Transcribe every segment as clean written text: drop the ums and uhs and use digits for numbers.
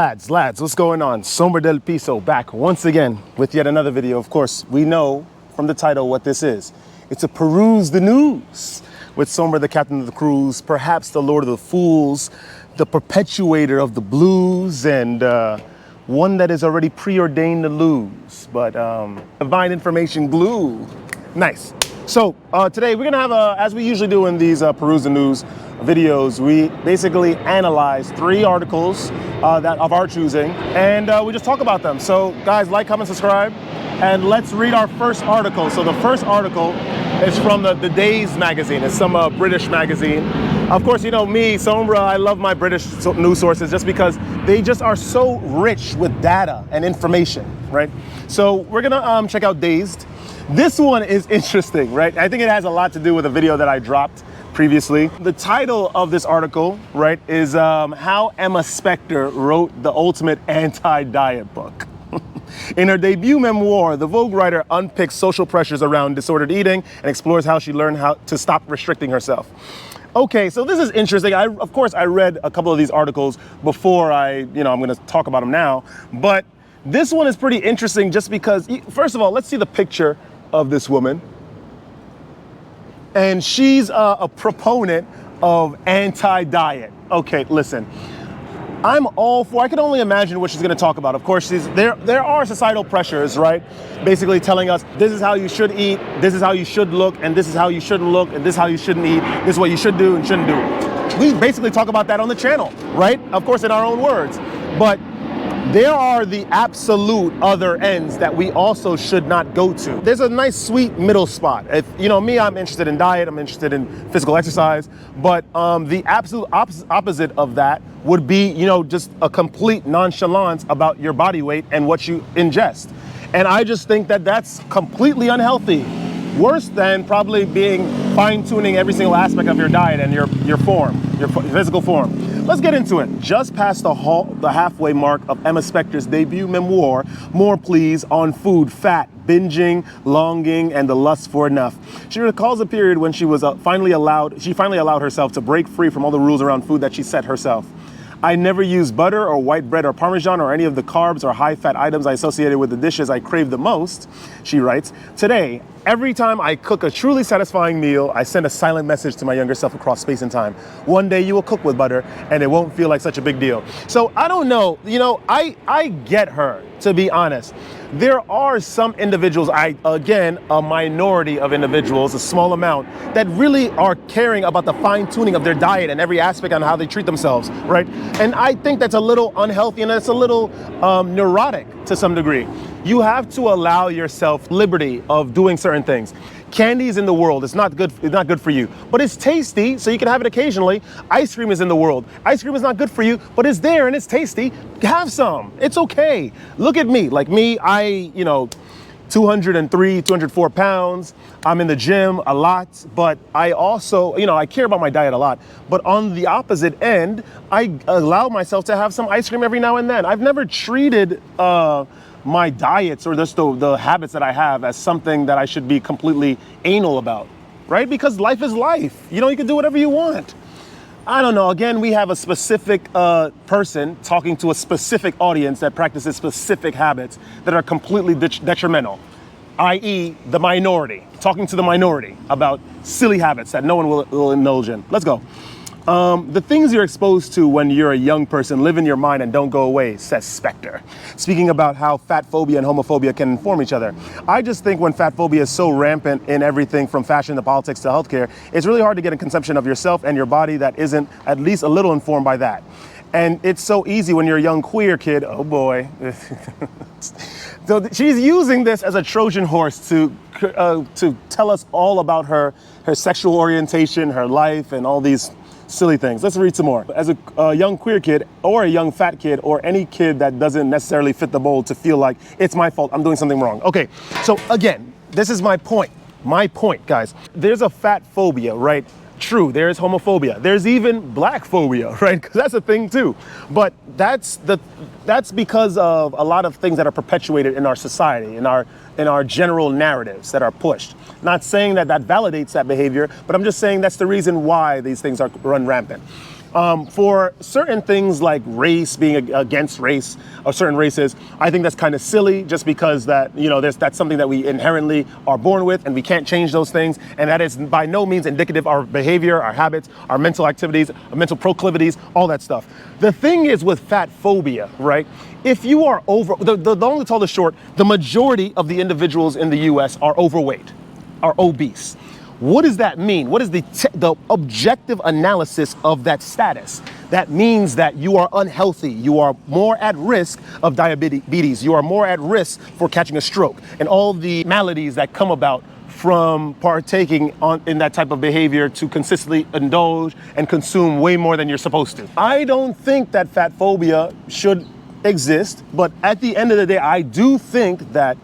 Lads, what's going on? Sombra del Piso back once again with yet another video. Of course, we know from the title what this is. It's a peruse the news with Sombra, the captain of the cruise, perhaps the Lord of the Fools, the perpetuator of the blues, and one that is already preordained to lose, but divine information glue. Nice. So today we're gonna have, as we usually do in these peruse the news videos, we basically analyze 3 articles that of our choosing, and we just talk about them. So guys, like, comment, subscribe, and let's read our first article. So the first article is from the Days magazine. It's some British magazine. Of course, you know me, Sombra, I love my British news sources just because they just are so rich with data and information, right? So we're gonna check out Dazed. This one is interesting, right? I think it has a lot to do with a video that I dropped previously. The title of this article, right, is How Emma Spector Wrote the Ultimate Anti-Diet Book. In her debut memoir, the Vogue writer unpicks social pressures around disordered eating and explores how she learned how to stop restricting herself. Okay, so this is interesting. Of course, I read a couple of these articles before I'm gonna talk about them now, but this one is pretty interesting just because, first of all, let's see the picture of this woman. And she's a proponent of anti-diet. Okay, listen, I'm all for, I can only imagine what she's gonna talk about. Of course, there are societal pressures, right? Basically telling us, this is how you should eat, this is how you should look, and this is how you shouldn't look, and this is how you shouldn't eat, this is what you should do and shouldn't do. We basically talk about that on the channel, right? Of course, in our own words. But there are the absolute other ends that we also should not go to. There's a nice sweet middle spot. If you know me, I'm interested in diet, I'm interested in physical exercise, but the absolute opposite of that would be, just a complete nonchalance about your body weight and what you ingest. And I just think that that's completely unhealthy. Worse than probably fine-tuning every single aspect of your diet and your form, your physical form. Let's get into it. Just past the halfway mark of Emma Spector's debut memoir, More Please, on food, fat, binging, longing, and the lust for enough. She recalls a period when she was finally allowed herself to break free from all the rules around food that she set herself. I never use butter or white bread or Parmesan or any of the carbs or high-fat items I associated with the dishes I crave the most, she writes. Today, every time I cook a truly satisfying meal, I send a silent message to my younger self across space and time. One day you will cook with butter and it won't feel like such a big deal. So I don't know, I get her, to be honest. There are some individuals, again, a minority of individuals, a small amount, that really are caring about the fine-tuning of their diet and every aspect on how they treat themselves, right? And I think that's a little unhealthy and it's a little neurotic to some degree. You have to allow yourself liberty of doing certain things. Candy is in the world, it's not good for you, but it's tasty, so you can have it occasionally. Ice cream is in the world. Ice cream is not good for you, but it's there and it's tasty. Have some, it's okay. Look at me, like me, 203, 204 pounds. I'm in the gym a lot, but I also, I care about my diet a lot. But on the opposite end, I allow myself to have some ice cream every now and then. I've never treated my diets or just the habits that I have as something that I should be completely anal about, right? Because life is life. You can do whatever you want. I don't know. Again, we have a specific person talking to a specific audience that practices specific habits that are completely detrimental, i.e. the minority, talking to the minority about silly habits that no one will indulge in. Let's go. The things you're exposed to when you're a young person live in your mind and don't go away, says Spector. Speaking about how fat phobia and homophobia can inform each other. I just think when fat phobia is so rampant in everything from fashion to politics to healthcare, it's really hard to get a conception of yourself and your body that isn't at least a little informed by that. And it's so easy when you're a young queer kid, oh boy. So she's using this as a Trojan horse to tell us all about her sexual orientation, her life, and all these silly things. Let's read some more. As a young queer kid or a young fat kid or any kid that doesn't necessarily fit the mold to feel like it's my fault, I'm doing something wrong. Okay, so again, this is my point. My point, guys. There's a fat phobia, right? True, there's homophobia. There's even black phobia, right? Because that's a thing too. But that's because of a lot of things that are perpetuated in our society, in our general narratives that are pushed. Not saying that validates that behavior, but I'm just saying that's the reason why these things are run rampant. For certain things like race, being against race or certain races, I think that's kind of silly just because that, that's something that we inherently are born with and we can't change those things. And that is by no means indicative of our behavior, our habits, our mental activities, our mental proclivities, all that stuff. The thing is with fat phobia, right? If you are the long, the tall, the short, the majority of the individuals in the US are overweight, are obese. What does that mean? What is the objective analysis of that status? That means that you are unhealthy. You are more at risk of diabetes. You are more at risk for catching a stroke and all the maladies that come about from partaking in that type of behavior to consistently indulge and consume way more than you're supposed to. I don't think that fat phobia should exist, but at the end of the day, I do think that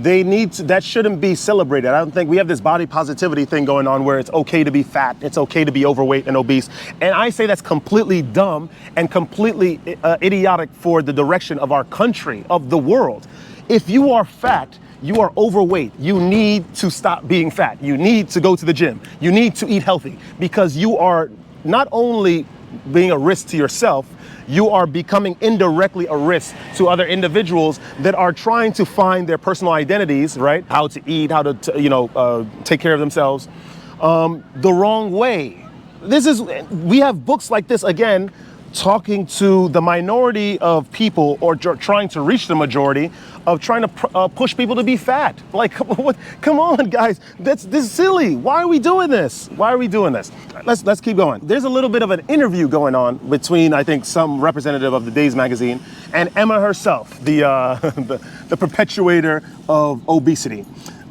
that shouldn't be celebrated. I don't think we have this body positivity thing going on where it's okay to be fat, it's okay to be overweight and obese. And I say that's completely dumb and completely idiotic for the direction of our country, of the world. If you are fat, you are overweight, you need to stop being fat. You need to go to the gym. You need to eat healthy because you are not only being a risk to yourself, you are becoming indirectly a risk to other individuals that are trying to find their personal identities, right? How to eat, how to, take care of themselves the wrong way. We have books like this, again, talking to the minority of people or trying to reach the majority of trying to push people to be fat. Like, come on, guys, this is silly. Why are we doing this? Why are we doing this? Let's keep going. There's a little bit of an interview going on between, I think, some representative of the Days magazine and Emma herself, the perpetuator of obesity.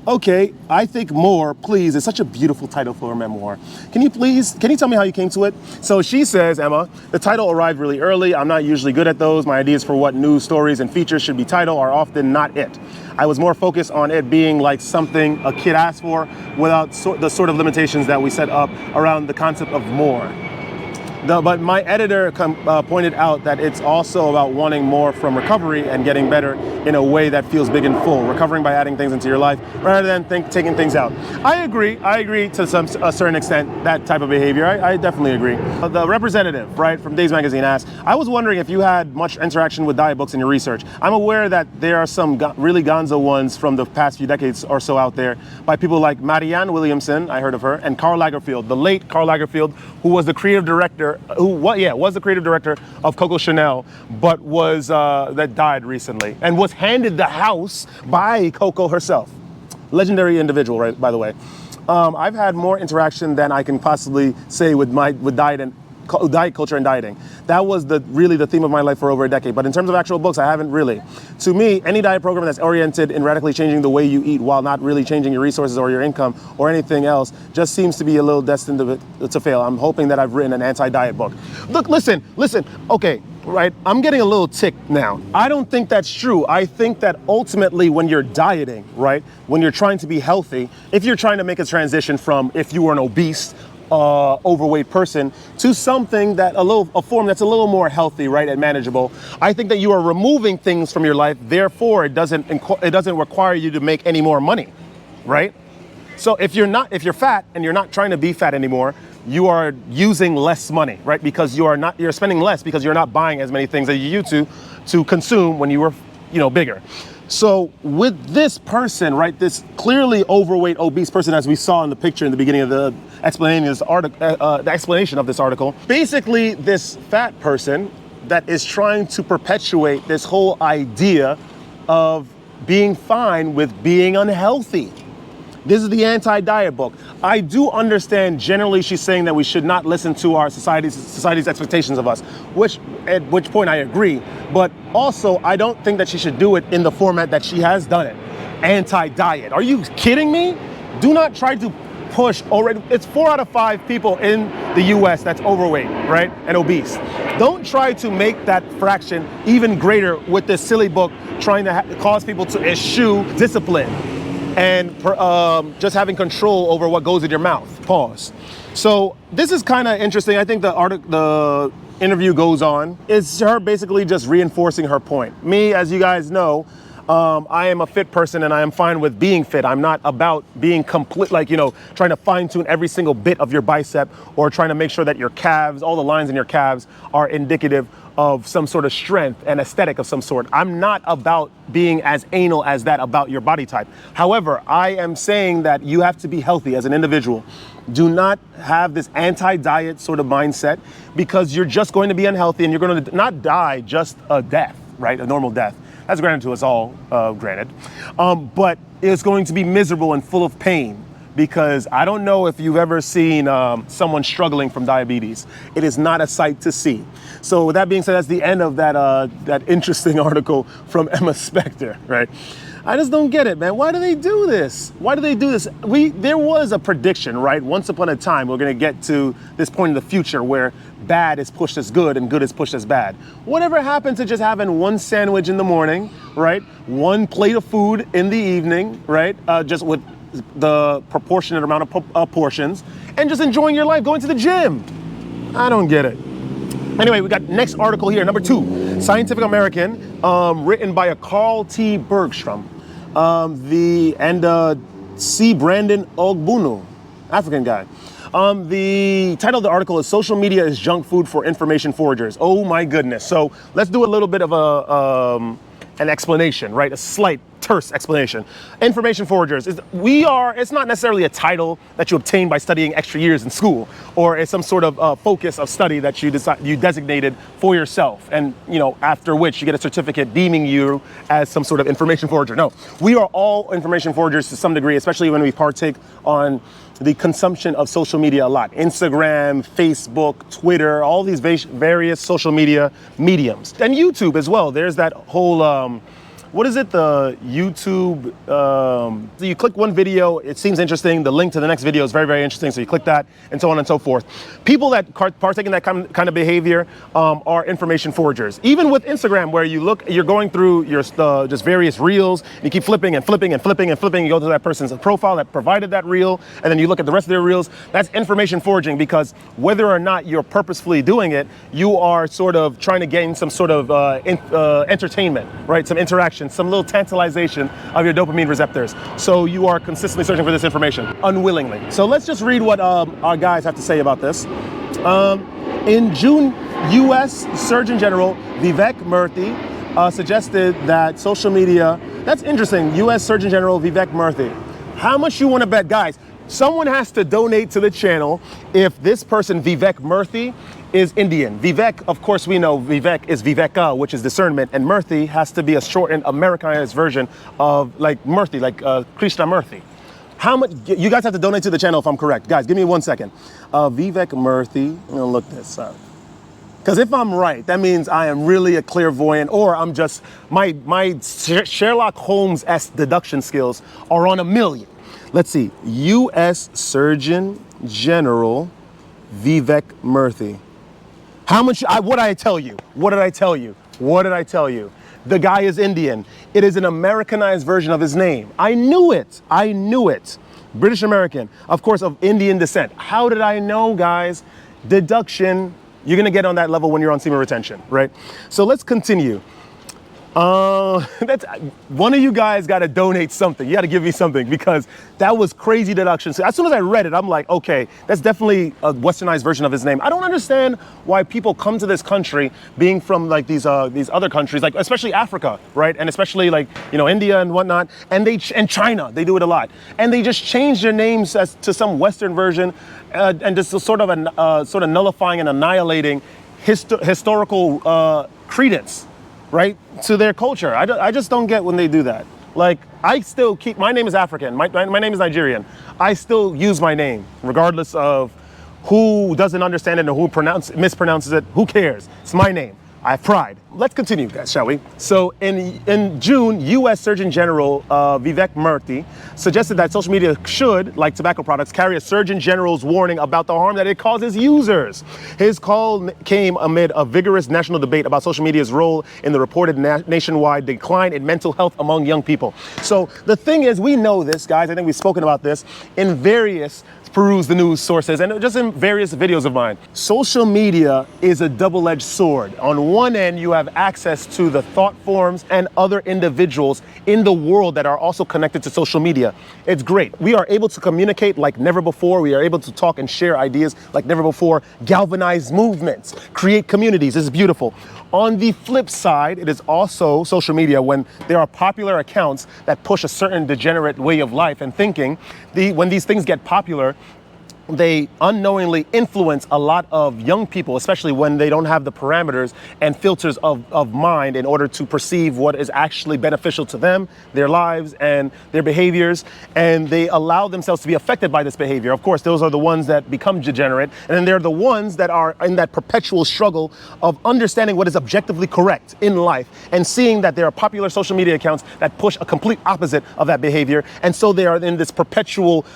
Okay, I Think More, Please is such a beautiful title for a memoir. Can you tell me how you came to it? So she says, Emma, the title arrived really early. I'm not usually good at those. My ideas for what news stories and features should be titled are often not it. I was more focused on it being like something a kid asked for without the sort of limitations that we set up around the concept of more. But my editor pointed out that it's also about wanting more from recovery and getting better in a way that feels big and full. Recovering by adding things into your life rather than taking things out. I agree to a certain extent, that type of behavior. I definitely agree. The representative, right, from Days Magazine asked, I was wondering if you had much interaction with diet books in your research. I'm aware that there are some really gonzo ones from the past few decades or so out there by people like Marianne Williamson, I heard of her, and Karl Lagerfeld, the late Karl Lagerfeld, who was the creative director was the creative director of Coco Chanel, but that died recently and was handed the house by Coco herself. Legendary individual, right? By the way, I've had more interaction than I can possibly say with diet culture and dieting. That was really the theme of my life for over a decade. But in terms of actual books, I haven't really. To me, any diet program that's oriented in radically changing the way you eat while not really changing your resources or your income or anything else just seems to be a little destined to fail. I'm hoping that I've written an anti-diet book. Look, listen, okay, right? I'm getting a little ticked now. I don't think that's true. I think that ultimately when you're dieting, right, when you're trying to be healthy, if you're trying to make a transition from if you were an obese, overweight person to something a form that's a little more healthy, right, and manageable. I think that you are removing things from your life. Therefore, it doesn't require you to make any more money, right? So if you're fat and you're not trying to be fat anymore, you are using less money, right? Because you're spending less because you're not buying as many things as you used to consume when you were, bigger. So with this person, right, this clearly overweight, obese person, as we saw in the picture in the beginning of the explanation of this article, basically this fat person that is trying to perpetuate this whole idea of being fine with being unhealthy. This is the anti-diet book. I do understand generally she's saying that we should not listen to our society's expectations of us, at which point I agree. But also, I don't think that she should do it in the format that she has done it. Anti-diet. Are you kidding me? Do not try to push already. It's 4 out of 5 people in the US that's overweight, right, and obese. Don't try to make that fraction even greater with this silly book trying to cause people to eschew discipline and just having control over what goes in your mouth. Pause. So this is kind of interesting. I think the interview goes on. It's her basically just reinforcing her point. Me, as you guys know, I am a fit person and I am fine with being fit. I'm not about being complete, like, trying to fine tune every single bit of your bicep or trying to make sure that your calves, all the lines in your calves are indicative of some sort of strength and aesthetic of some sort. I'm not about being as anal as that about your body type. However, I am saying that you have to be healthy as an individual. Do not have this anti-diet sort of mindset, because you're just going to be unhealthy and you're going to not die just a death, right? A normal death. That's granted to us all, granted. But it's going to be miserable and full of pain, because I don't know if you've ever seen someone struggling from diabetes. It is not a sight to see. So with that being said, that's the end of that interesting article from Emma Spector, right? I just don't get it, man. Why do they do this? Why do they do this? There was a prediction, right? Once upon a time, we're gonna get to this point in the future where bad is pushed as good and good is pushed as bad. Whatever happened to just having one sandwich in the morning, right? One plate of food in the evening, right? Just with the proportionate amount of portions, and just enjoying your life, going to the gym. I don't get it. Anyway, we got next article here, number 2, Scientific American, written by a Carl T. Bergstrom, C. Brandon Ogbunu, African guy. The title of the article is "Social Media is Junk Food for Information Foragers." Oh my goodness. So let's do a little bit of an explanation, right? A slight, terse explanation. Information foragers it's not necessarily a title that you obtain by studying extra years in school, or it's some sort of focus of study that you designated for yourself, and after which you get a certificate deeming you as some sort of information forager. No, we are all information foragers to some degree, especially when we partake on the consumption of social media a lot. Instagram, Facebook, Twitter, all these various social media mediums. And YouTube as well. There's that whole, what is it? The YouTube, so you click one video, it seems interesting. The link to the next video is very, very interesting. So you click that, and so on and so forth. People that partake in that kind of behavior are information foragers. Even with Instagram, where you're going through your just various reels, and you keep flipping and flipping and flipping and flipping. You go to that person's profile that provided that reel, and then you look at the rest of their reels. That's information foraging, because whether or not you're purposefully doing it, you are sort of trying to gain some sort of entertainment, right? Some interaction, some little tantalization of your dopamine receptors. So you are consistently searching for this information unwillingly. So let's just read what our guys have to say about this. In June, U.S. Surgeon General Vivek Murthy suggested that social media, that's interesting, U.S. Surgeon General Vivek Murthy. How much you want to bet, guys? Someone has to donate to the channel if this person, Vivek Murthy, is Indian. Vivek, of course, we know Vivek is Viveka, which is discernment, and Murthy has to be a shortened Americanized version of like Murthy, like Krishna Murthy. How much? You guys have to donate to the channel if I'm correct. Guys, give me 1 second. Vivek Murthy, I'm gonna look this up. Because if I'm right, that means I am really a clairvoyant, or I'm just, my Sherlock Holmes-esque deduction skills are on a million. Let's see, U.S. Surgeon General Vivek Murthy. How much, what did I tell you? What did I tell you? What did I tell you? The guy is Indian. It is an Americanized version of his name. I knew it. I knew it. British American, of course, of Indian descent. How did I know, guys? Deduction. You're gonna get on that level when you're on semen retention, right? So let's continue. That's one of you guys got to donate something. You got to give me something, because that was crazy deduction. So as soon as I read it, I'm like, okay, that's definitely a westernized version of his name. I don't understand why people come to this country being from like these other countries, like especially Africa, right? And especially like, India and whatnot, and China, they do it a lot. And they just change their names to some Western version, and just sort of nullifying and annihilating historical credence, right, to their culture. I just don't get when they do that. Like, I still keep, my name is African, my name is Nigerian. I still use my name, regardless of who doesn't understand it or who mispronounces it. Who cares? It's my name. I have pride. Let's continue, guys, shall we? So in June, U.S. Surgeon General Vivek Murthy suggested that social media should, like tobacco products, carry a Surgeon General's warning about the harm that it causes users. His call came amid a vigorous national debate about social media's role in the reported nationwide decline in mental health among young people. So the thing is, we know this, guys. I think we've spoken about this in various peruse the news sources and just in various videos of mine. Social media is a double-edged sword. On one end, you have access to the thought forms and other individuals in the world that are also connected to social media. It's great. We are able to communicate like never before. We are able to talk and share ideas like never before, galvanize movements, create communities. It's beautiful. On the flip side, it is also social media when there are popular accounts that push a certain degenerate way of life and thinking. When these things get popular, they unknowingly influence a lot of young people, especially when they don't have the parameters and filters of mind in order to perceive what is actually beneficial to them, their lives, and their behaviors. And they allow themselves to be affected by this behavior. Of course, those are the ones that become degenerate. And then they're the ones that are in that perpetual struggle of understanding what is objectively correct in life and seeing that there are popular social media accounts that push a complete opposite of that behavior. And so they are in this perpetual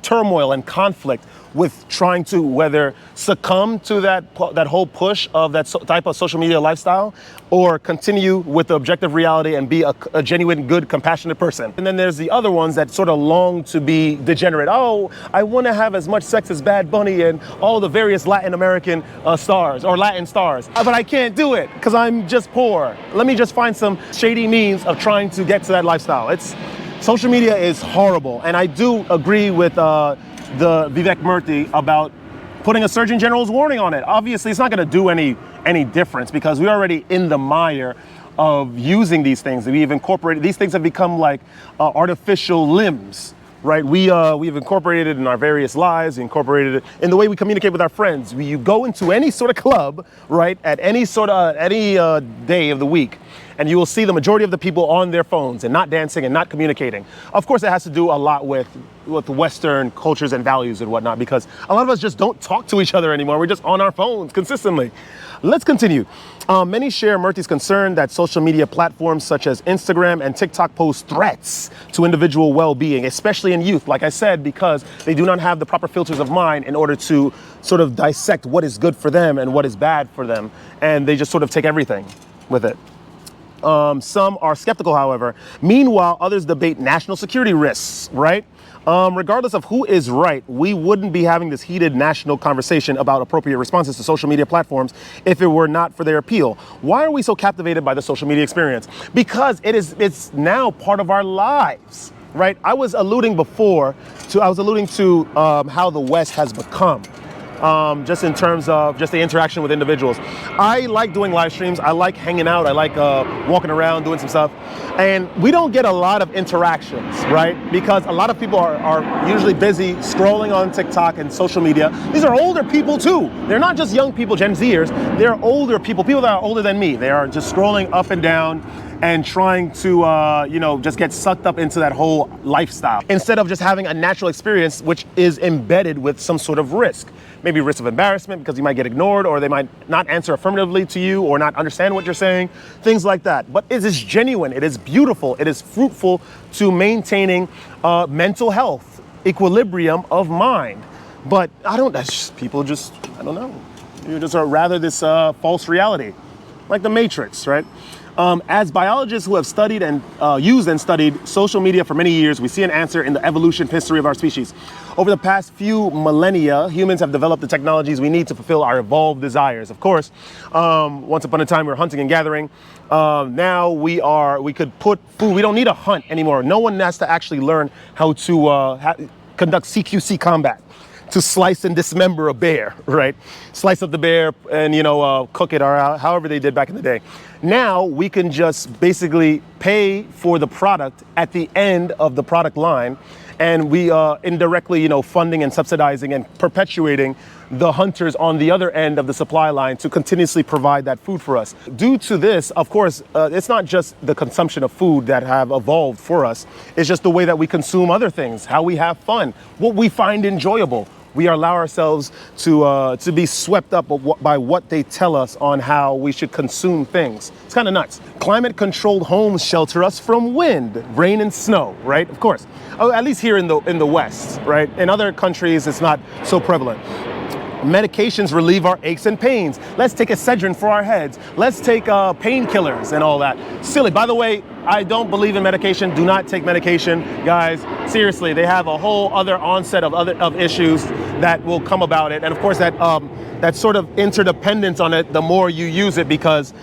turmoil and conflict with trying to whether succumb to that whole push of that type of social media lifestyle or continue with the objective reality and be a genuine, good, compassionate person. And then there's the other ones that sort of long to be degenerate. Oh, I want to have as much sex as Bad Bunny and all the various Latin American stars or Latin stars, but I can't do it because I'm just poor. Let me just find some shady means of trying to get to that lifestyle. Social media is horrible, and I do agree with the Vivek Murthy about putting a Surgeon General's warning on it. Obviously, it's not going to do any difference because we're already in the mire of using these things. We've incorporated these things have become like artificial limbs, right? We've incorporated it in our various lives, incorporated it in the way we communicate with our friends. You go into any sort of club, right, at any day of the week, and you will see the majority of the people on their phones and not dancing and not communicating. Of course, it has to do a lot with Western cultures and values and whatnot, because a lot of us just don't talk to each other anymore. We're just on our phones consistently. Let's continue. Many share Murthy's concern that social media platforms such as Instagram and TikTok pose threats to individual well-being, especially in youth, like I said, because they do not have the proper filters of mind in order to sort of dissect what is good for them and what is bad for them. And they just sort of take everything with it. Some are skeptical, however. Meanwhile, others debate national security risks, right? Regardless of who is right, we wouldn't be having this heated national conversation about appropriate responses to social media platforms if it were not for their appeal. Why are we so captivated by the social media experience? Because it's now part of our lives, right? I was alluding to how the West has become. Just in terms of just the interaction with individuals. I like doing live streams. I like hanging out. I like walking around, doing some stuff. And we don't get a lot of interactions, right? Because a lot of people are usually busy scrolling on TikTok and social media. These are older people too. They're not just young people, Gen Zers. They're older people that are older than me. They are just scrolling up and down and trying to, just get sucked up into that whole lifestyle instead of just having a natural experience, which is embedded with some sort of risk. Maybe risk of embarrassment because you might get ignored, or they might not answer affirmatively to you or not understand what you're saying, things like that. But it is genuine, it is beautiful, it is fruitful to maintaining mental health, equilibrium of mind. But people just, I don't know. You just are rather this false reality, like the Matrix, right? As biologists who have studied and used and studied social media for many years, we see an answer in the evolution history of our species. Over the past few millennia, humans have developed the technologies we need to fulfill our evolved desires. Of course, once upon a time we were hunting and gathering. Now we could put food. We don't need a hunt anymore. No one has to actually learn how to conduct CQC combat, to slice and dismember a bear, right? Slice up the bear and, cook it, or however they did back in the day. Now we can just basically pay for the product at the end of the product line, and we indirectly, funding and subsidizing and perpetuating the hunters on the other end of the supply line to continuously provide that food for us. Due to this, of course, it's not just the consumption of food that have evolved for us. It's just the way that we consume other things, how we have fun, what we find enjoyable. We allow ourselves to be swept up by what they tell us on how we should consume things. It's kind of nuts. Climate-controlled homes shelter us from wind, rain, and snow, right? Of course. At least here in the West, right? In other countries, it's not so prevalent. Medications relieve our aches and pains. Let's take Excedrin for our heads. Let's take painkillers and all that. Silly. By the way, I don't believe in medication. Do not take medication, guys. Seriously, they have a whole other onset of issues that will come about it. And of course, that sort of interdependence on it, the more you use it, because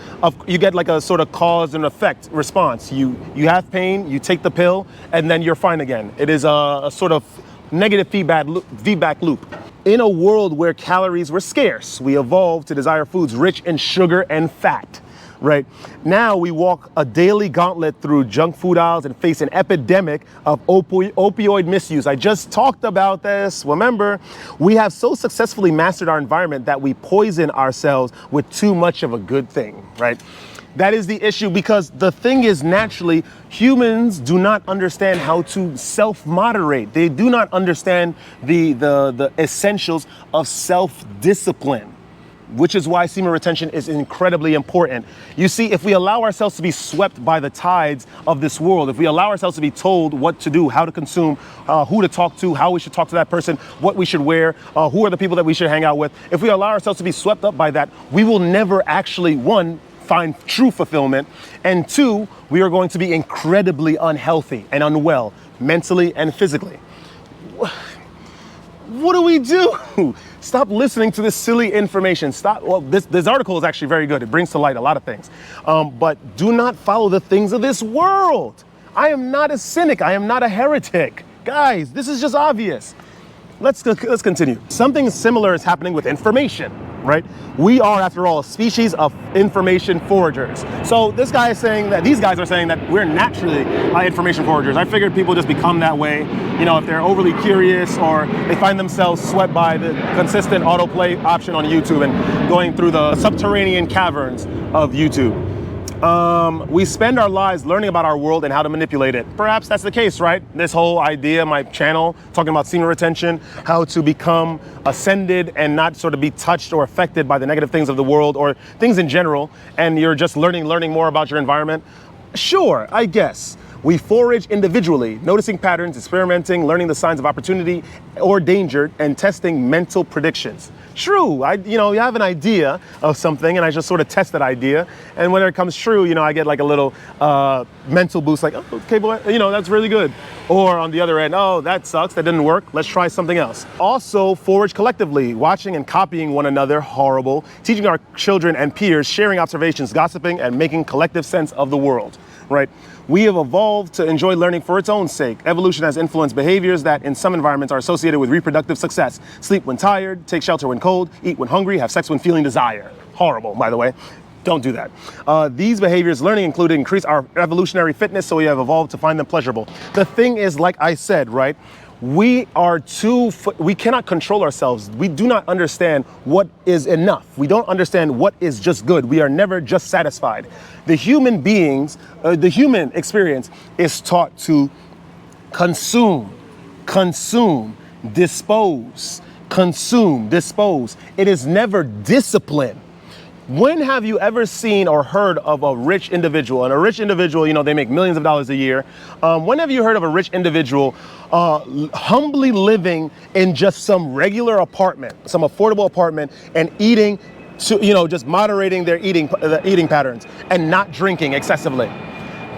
you get like a sort of cause and effect response. You have pain, you take the pill, and then you're fine again. It is a sort of negative feedback loop. In a world where calories were scarce, we evolved to desire foods rich in sugar and fat. Right now, we walk a daily gauntlet through junk food aisles and face an epidemic of opioid misuse. I just talked about this. Remember, we have so successfully mastered our environment that we poison ourselves with too much of a good thing, right? That is the issue, because the thing is, naturally, humans do not understand how to self-moderate. They do not understand the essentials of self-discipline, which is why semen retention is incredibly important. You see, if we allow ourselves to be swept by the tides of this world, if we allow ourselves to be told what to do, how to consume, who to talk to, how we should talk to that person, what we should wear, who are the people that we should hang out with, if we allow ourselves to be swept up by that, we will never actually, one, find true fulfillment, and two, we are going to be incredibly unhealthy and unwell, mentally and physically. What do we do? Stop listening to this silly information. Stop. Well, this article is actually very good. It brings to light a lot of things. But do not follow the things of this world. I am not a cynic. I am not a heretic. Guys, this is just obvious. Let's continue. Something similar is happening with information, right? We are, after all, a species of information foragers. So these guys are saying that we're naturally information foragers. I figured people just become that way, you know, if they're overly curious or they find themselves swept by the consistent autoplay option on YouTube and going through the subterranean caverns of YouTube. We spend our lives learning about our world and how to manipulate it. Perhaps that's the case, right? This whole idea, my channel, talking about semen retention, how to become ascended and not sort of be touched or affected by the negative things of the world or things in general, and you're just learning more about your environment. Sure, I guess. We forage individually, noticing patterns, experimenting, learning the signs of opportunity or danger, and testing mental predictions. True, you have an idea of something, and I just sort of test that idea, and when it comes true, I get like a little mental boost, like, oh, okay, boy, that's really good. Or on the other end, oh, that sucks, that didn't work, let's try something else. Also, forage collectively, watching and copying one another, horrible, teaching our children and peers, sharing observations, gossiping, and making collective sense of the world, right? We have evolved to enjoy learning for its own sake. Evolution has influenced behaviors that in some environments are associated with reproductive success. Sleep when tired, take shelter when cold, eat when hungry, have sex when feeling desire. Horrible, by the way. Don't do that. These behaviors learning include increase our evolutionary fitness, so we have evolved to find them pleasurable. The thing is, like I said, right? We cannot control ourselves. We do not understand what is enough. We don't understand what is just good. We are never just satisfied. The human experience is taught to consume, dispose. It is never discipline. When have you ever seen or heard of a rich individual? And a rich individual, they make millions of dollars a year. When have you heard of a rich individual humbly living in just some regular apartment, some affordable apartment, and eating, just moderating their eating patterns and not drinking excessively?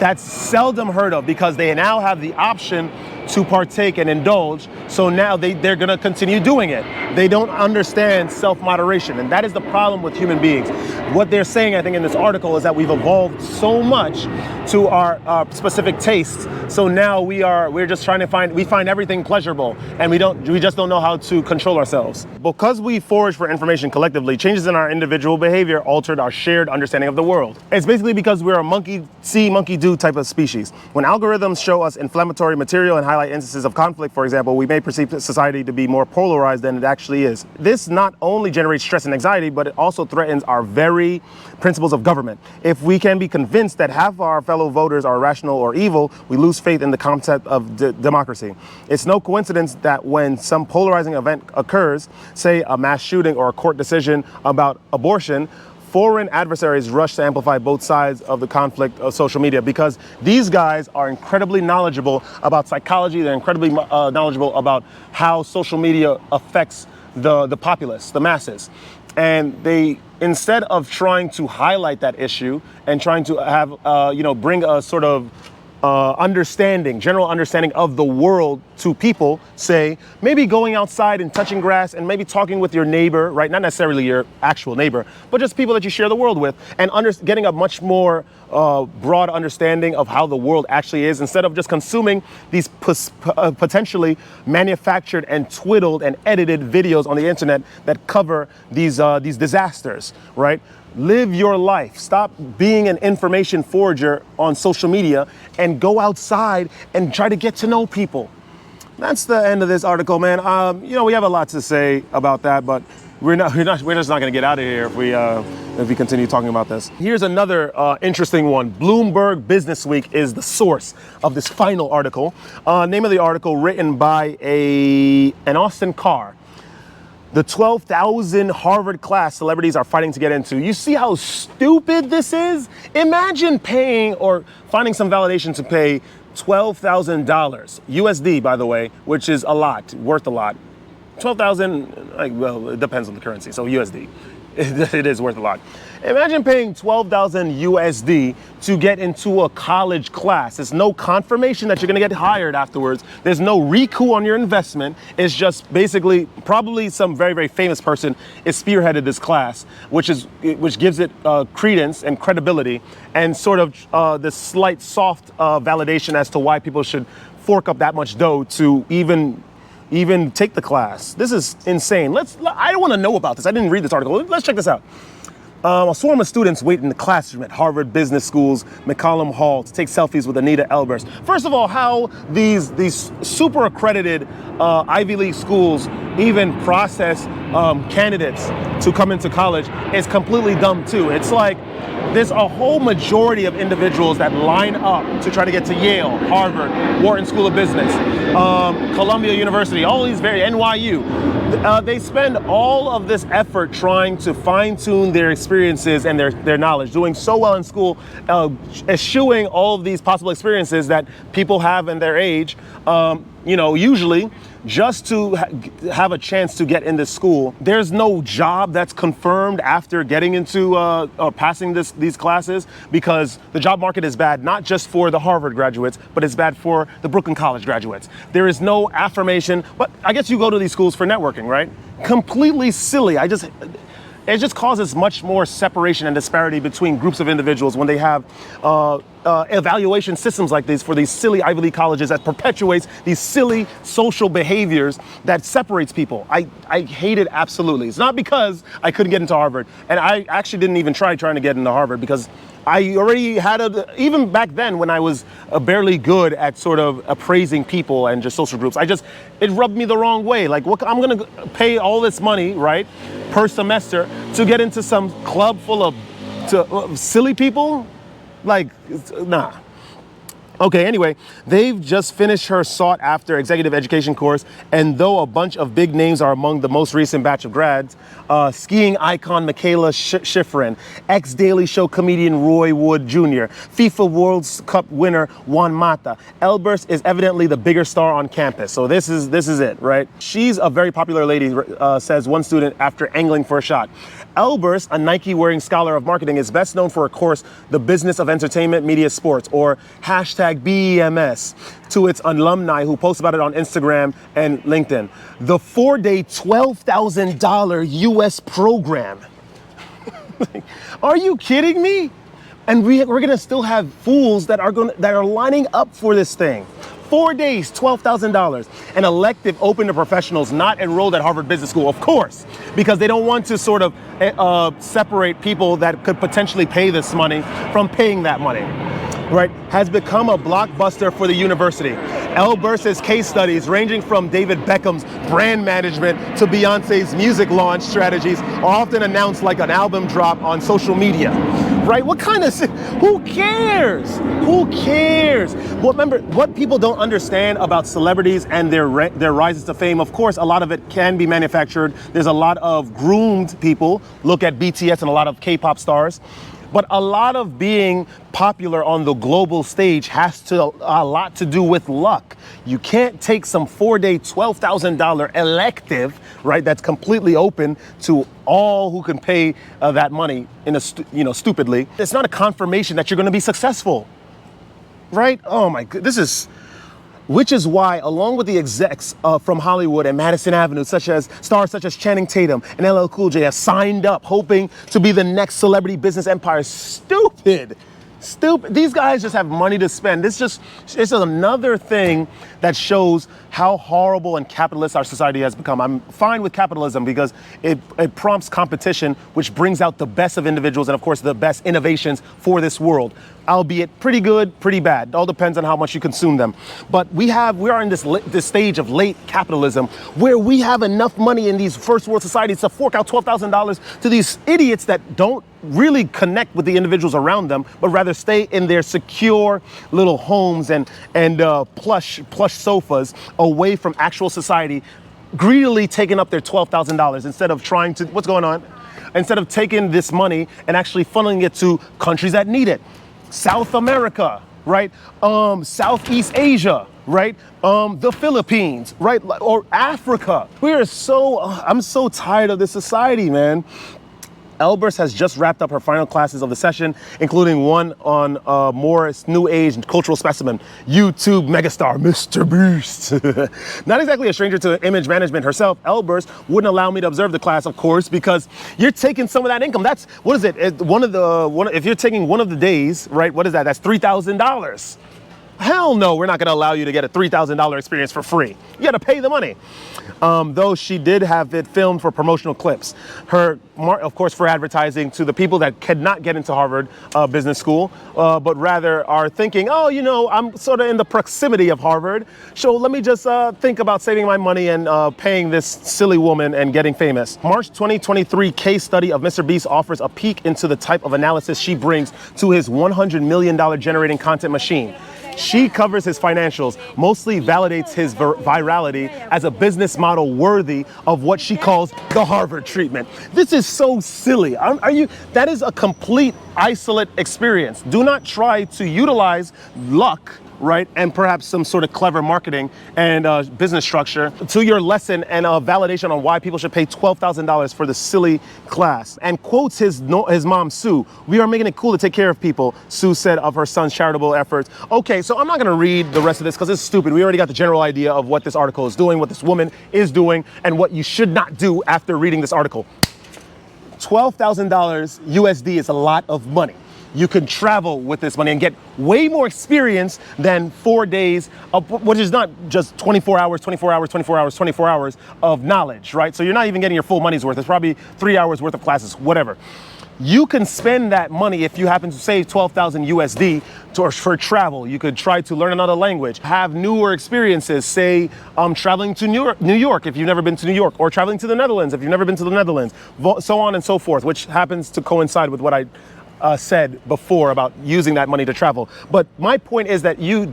That's seldom heard of, because they now have the option to partake and indulge. So now they're going to continue doing it. They don't understand self-moderation. And that is the problem with human beings. What they're saying, I think, in this article is that we've evolved so much to our specific tastes. So now we're just trying to we find everything pleasurable, and we just don't know how to control ourselves. Because we forage for information collectively, changes in our individual behavior altered our shared understanding of the world. It's basically because we're a monkey see, monkey do type of species. When algorithms show us inflammatory material and highlight instances of conflict, for example, we may perceive society to be more polarized than it actually is. This not only generates stress and anxiety, but it also threatens our very principles of government. If we can be convinced that half of our fellow voters are irrational or evil, we lose faith in the concept of democracy. It's no coincidence that when some polarizing event occurs, say a mass shooting or a court decision about abortion, foreign adversaries rush to amplify both sides of the conflict of social media, because these guys are incredibly knowledgeable about psychology. They're incredibly knowledgeable about how social media affects the populace, the masses. And they, instead of trying to highlight that issue and trying to have, bring a sort of general understanding of the world to people, say, maybe going outside and touching grass and maybe talking with your neighbor, right? Not necessarily your actual neighbor, but just people that you share the world with, and getting a much more broad understanding of how the world actually is, instead of just consuming these potentially manufactured and twiddled and edited videos on the internet that cover these disasters, right? Live your life. Stop being an information forager on social media and go outside and try to get to know people. That's the end of this article, man. We have a lot to say about that, but we're just not going to get out of here if we continue talking about this. Here's another interesting one. Bloomberg Business Week is the source of this final article. Name of the article, written by an Austin Carr. The 12,000 Harvard class celebrities are fighting to get into. You see how stupid this is? Imagine paying or finding some validation to pay $12,000 USD, by the way, which is a lot, worth a lot. 12,000, well, it depends on the currency, so USD. It is worth a lot. Imagine paying 12,000 USD to get into a college class. There's no confirmation that you're gonna get hired afterwards. There's no recoup on your investment. It's just basically probably some very, very famous person is spearheaded this class, which gives it credence and credibility, and sort of this slight soft validation as to why people should fork up that much dough to even take the class. This is insane. I don't want to know about this. I didn't read this article. Let's check this out. A swarm of students wait in the classroom at Harvard Business School's McCollum Hall to take selfies with Anita Elbers. First of all, how these super accredited Ivy League schools even process candidates to come into college is completely dumb too. It's like there's a whole majority of individuals that line up to try to get to Yale, Harvard, Wharton School of Business, Columbia University, all these NYU. They spend all of this effort trying to fine-tune their experiences and their knowledge, doing so well in school, eschewing all of these possible experiences that people have in their age, usually just to have a chance to get into school. There's no job that's confirmed after getting into or passing these classes, because the job market is bad, not just for the Harvard graduates, but it's bad for the Brooklyn College graduates. There is no affirmation, but I guess you go to these schools for networking, right? Completely silly. It just causes much more separation and disparity between groups of individuals when they have evaluation systems like these for these silly Ivy League colleges that perpetuates these silly social behaviors that separates people. I hate it absolutely. It's not because I couldn't get into Harvard, and I actually didn't even trying to get into Harvard because I already had even back then when I was barely good at sort of appraising people and just social groups, it rubbed me the wrong way. Like, I'm gonna pay all this money, right, per semester to get into some club full of silly people? Like, nah. Okay, anyway, they've just finished her sought-after executive education course, and though a bunch of big names are among the most recent batch of grads, skiing icon Michaela Schifrin, ex-Daily Show comedian Roy Wood Jr., FIFA World Cup winner Juan Mata, Elbers is evidently the bigger star on campus. So this is it, right? She's a very popular lady, says one student after angling for a shot. Elbers, a Nike-wearing scholar of marketing, is best known for a course, The Business of Entertainment, Media, Sports, or #BEMS, to its alumni who post about it on Instagram and LinkedIn. The 4-day, $12,000 US program. Are you kidding me? And we're gonna still have fools that are lining up for this thing. 4 days, $12,000. An elective open to professionals not enrolled at Harvard Business School, of course, because they don't want to sort of separate people that could potentially pay this money from paying that money, right? Has become a blockbuster for the university. Elbers' case studies, ranging from David Beckham's brand management to Beyonce's music launch strategies, are often announced like an album drop on social media. Right? Who cares? Who cares? Well, remember, what people don't understand about celebrities and their rises to fame, of course, a lot of it can be manufactured. There's a lot of groomed people. Look at BTS and a lot of K-pop stars. But a lot of being popular on the global stage has a lot to do with luck. You can't take some 4-day, $12,000 elective, right? That's completely open to all who can pay that money stupidly. It's not a confirmation that you're going to be successful, right? Oh my God, which is why, along with the execs from Hollywood and Madison Avenue, stars such as Channing Tatum and LL Cool J have signed up, hoping to be the next celebrity business empire. Stupid. These guys just have money to spend. It's just another thing that shows how horrible and capitalist our society has become. I'm fine with capitalism because it prompts competition, which brings out the best of individuals and, of course, the best innovations for this world. Albeit pretty good, pretty bad. It all depends on how much you consume them. But we are in this stage of late capitalism where we have enough money in these first world societies to fork out $12,000 to these idiots that don't really connect with the individuals around them, but rather stay in their secure little homes and plush sofas away from actual society, greedily taking up their $12,000 instead of trying to, instead of taking this money and actually funneling it to countries that need it. South America, right? Southeast Asia, right? The Philippines, right? Or Africa. I'm so tired of this society, man. Elbrus has just wrapped up her final classes of the session, including one on Morris New Age cultural specimen, YouTube megastar Mr. Beast. Not exactly a stranger to image management herself, Elbrus wouldn't allow me to observe the class, of course, because you're taking some of that income. That's, what is it? If you're taking one of the days, right? What is that? That's $3,000. Hell no, we're not going to allow you to get a $3,000 experience for free. You got to pay the money. Though she did have it filmed for promotional clips. Of course, for advertising to the people that cannot get into Harvard Business School, but rather are thinking, I'm sort of in the proximity of Harvard. So let me just think about saving my money and paying this silly woman and getting famous. March 2023 case study of Mr. Beast offers a peek into the type of analysis she brings to his $100 million generating content machine. She covers his financials, mostly validates his virality as a business model worthy of what she calls the Harvard treatment. This is so silly. That is a complete isolate experience. Do not try to utilize luck, right, and perhaps some sort of clever marketing and business structure to your lesson and validation on why people should pay $12,000 for the silly class. And quotes his mom, Sue. "We are making it cool to take care of people," Sue said of her son's charitable efforts. Okay, so I'm not gonna read the rest of this because it's stupid. We already got the general idea of what this article is doing, what this woman is doing, and what you should not do after reading this article. $12,000 USD is a lot of money. You can travel with this money and get way more experience than 4 days, which is not just 24 hours of knowledge, right? So you're not even getting your full money's worth. It's probably 3 hours worth of classes, whatever. You can spend that money if you happen to save 12,000 USD for travel. You could try to learn another language, have newer experiences, say traveling to New York if you've never been to New York, or traveling to the Netherlands if you've never been to the Netherlands, so on and so forth, which happens to coincide with what I said before about using that money to travel. But my point is that you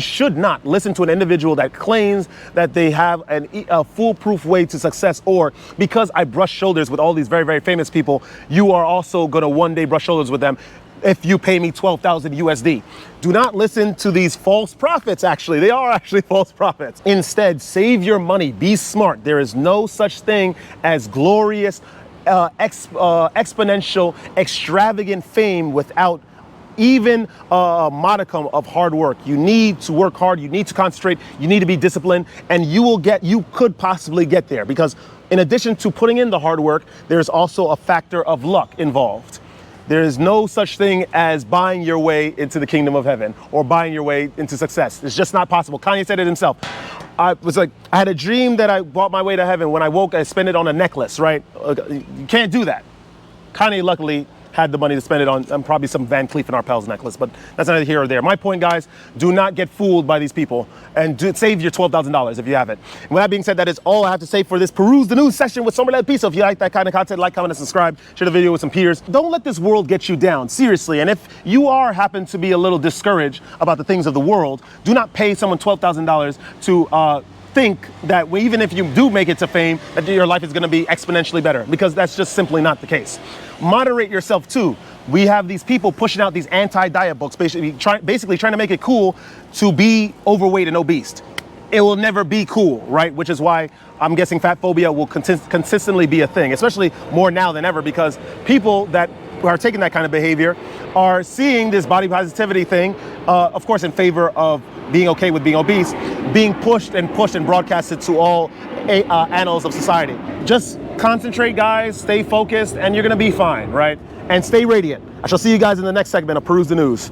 should not listen to an individual that claims that they have a foolproof way to success, or because I brush shoulders with all these very, very famous people, you are also gonna one day brush shoulders with them if you pay me 12,000 USD. Do not listen to these false prophets, actually. They are actually false prophets. Instead, save your money, be smart. There is no such thing as glorious exponential, extravagant fame without even a modicum of hard work. You need to work hard, you need to concentrate, you need to be disciplined, and you could possibly get there, because in addition to putting in the hard work, there's also a factor of luck involved. There is no such thing as buying your way into the kingdom of heaven or buying your way into success. It's just not possible. Kanye said it himself. I had a dream that I bought my way to heaven. When I woke, I spent it on a necklace, right? You can't do that. Kanye luckily had the money to spend it on probably some Van Cleef and Arpels necklace, but that's neither here or there. My point, guys, do not get fooled by these people, and save your $12,000 if you have it. And with that being said, that is all I have to say for this Peruse the News session with Somewhere That Piece. So if you like that kind of content, like, comment, and subscribe. Share the video with some peers. Don't let this world get you down, seriously. And if you happen to be a little discouraged about the things of the world, do not pay someone $12,000 to think that even if you do make it to fame, that your life is going to be exponentially better, because that's just simply not the case. Moderate yourself too. we have these people pushing out these anti-diet books, basically trying to make it cool to be overweight and obese. It will never be cool, right? Which is why I'm guessing fat phobia will consistently be a thing, especially more now than ever, because people that are taking that kind of behavior are seeing this body positivity thing, of course, in favor of being okay with being obese, being pushed and broadcasted to all annals of society. Just concentrate, guys, stay focused, and you're gonna be fine, right? And stay radiant. I shall see you guys in the next segment of Peruse the News.